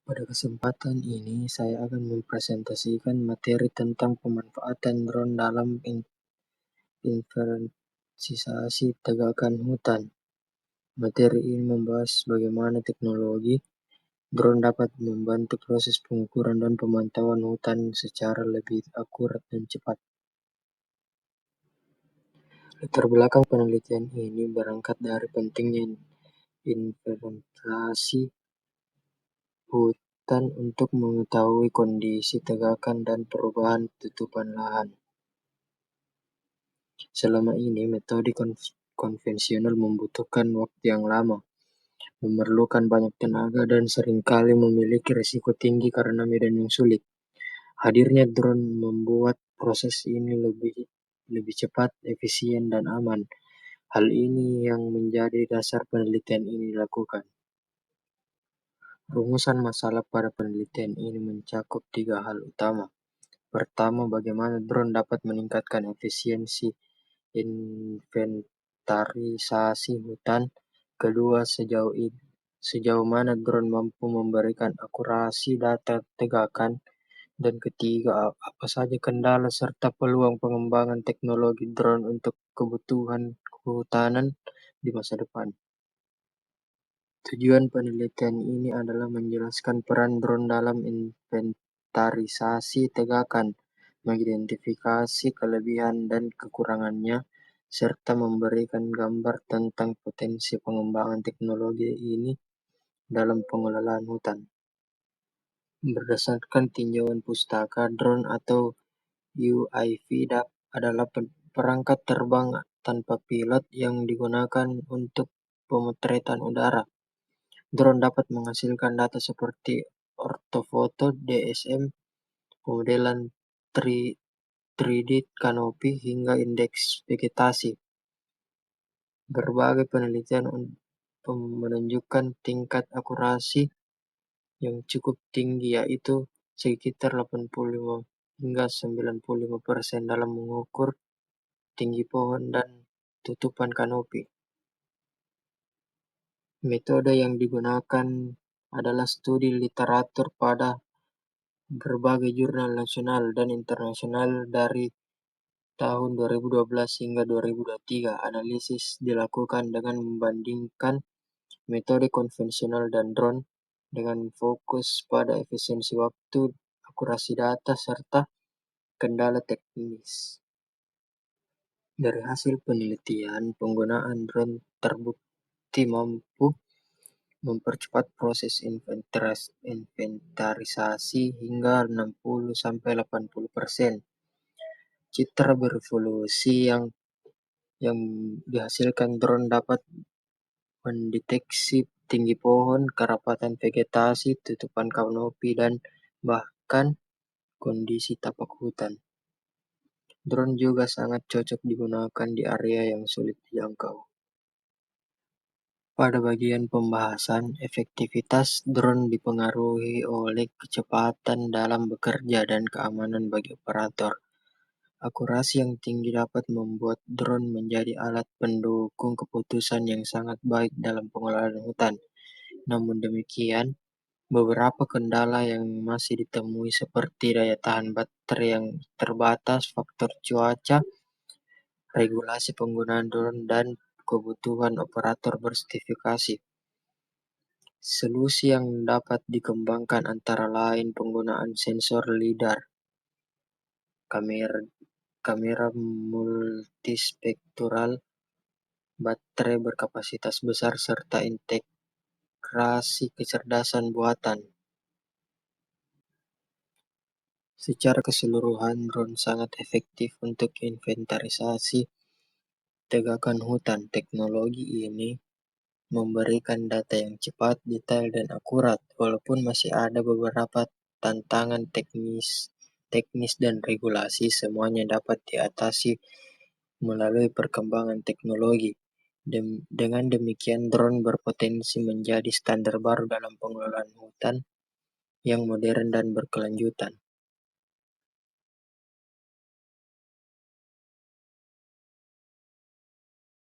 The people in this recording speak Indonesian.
Pada kesempatan ini, saya akan mempresentasikan materi tentang pemanfaatan drone dalam inventarisasi tegakan hutan. Materi ini membahas bagaimana teknologi drone dapat membantu proses pengukuran dan pemantauan hutan secara lebih akurat dan cepat. Latar belakang penelitian ini berangkat dari pentingnya inventarisasi hutan untuk mengetahui kondisi tegakan dan perubahan tutupan lahan. Selama ini, metode konvensional membutuhkan waktu yang lama, memerlukan banyak tenaga, dan seringkali memiliki risiko tinggi karena medan yang sulit. Hadirnya drone membuat proses ini lebih cepat, efisien, dan aman. Hal ini yang menjadi dasar penelitian ini dilakukan. Rumusan masalah pada penelitian ini mencakup 3 hal utama. Pertama, bagaimana drone dapat meningkatkan efisiensi inventarisasi hutan. Kedua, sejauh mana drone mampu memberikan akurasi data tegakan. Dan ketiga, apa saja kendala serta peluang pengembangan teknologi drone untuk kebutuhan kehutanan di masa depan. Tujuan penelitian ini adalah menjelaskan peran drone dalam inventarisasi tegakan, mengidentifikasi kelebihan dan kekurangannya, serta memberikan gambar tentang potensi pengembangan teknologi ini dalam pengelolaan hutan. Berdasarkan tinjauan pustaka, drone atau UAV adalah perangkat terbang tanpa pilot yang digunakan untuk pemotretan udara. Drone dapat menghasilkan data seperti ortofoto, DSM, pemodelan 3D kanopi, hingga indeks vegetasi. Berbagai penelitian menunjukkan tingkat akurasi yang cukup tinggi, yaitu sekitar 85 hingga 95% dalam mengukur tinggi pohon dan tutupan kanopi. Metode yang digunakan adalah studi literatur pada berbagai jurnal nasional dan internasional dari tahun 2012 hingga 2023. Analisis dilakukan dengan membandingkan metode konvensional dan drone dengan fokus pada efisiensi waktu, akurasi data, serta kendala teknis. Dari hasil penelitian, penggunaan drone terbukti mampu mempercepat proses inventarisasi hingga 60-80%. Citra berevolusi yang dihasilkan drone dapat mendeteksi tinggi pohon, kerapatan vegetasi, tutupan kanopi, dan bahkan kondisi tapak hutan. Drone juga sangat cocok digunakan di area yang sulit dijangkau. Pada bagian pembahasan, efektivitas drone dipengaruhi oleh kecepatan dalam bekerja dan keamanan bagi operator. Akurasi yang tinggi dapat membuat drone menjadi alat pendukung keputusan yang sangat baik dalam pengelolaan hutan. Namun demikian, beberapa kendala yang masih ditemui seperti daya tahan baterai yang terbatas, faktor cuaca, regulasi penggunaan drone, dan kebutuhan operator bersertifikasi. Solusi yang dapat dikembangkan antara lain penggunaan sensor LiDAR, kamera multispektral, baterai berkapasitas besar, serta integrasi kecerdasan buatan. Secara keseluruhan, drone sangat efektif untuk inventarisasi tegakan hutan. Teknologi ini memberikan data yang cepat, detail, dan akurat, walaupun masih ada beberapa tantangan teknis dan regulasi. Semuanya dapat diatasi melalui perkembangan teknologi. Dengan demikian, drone berpotensi menjadi standar baru dalam pengelolaan hutan yang modern dan berkelanjutan.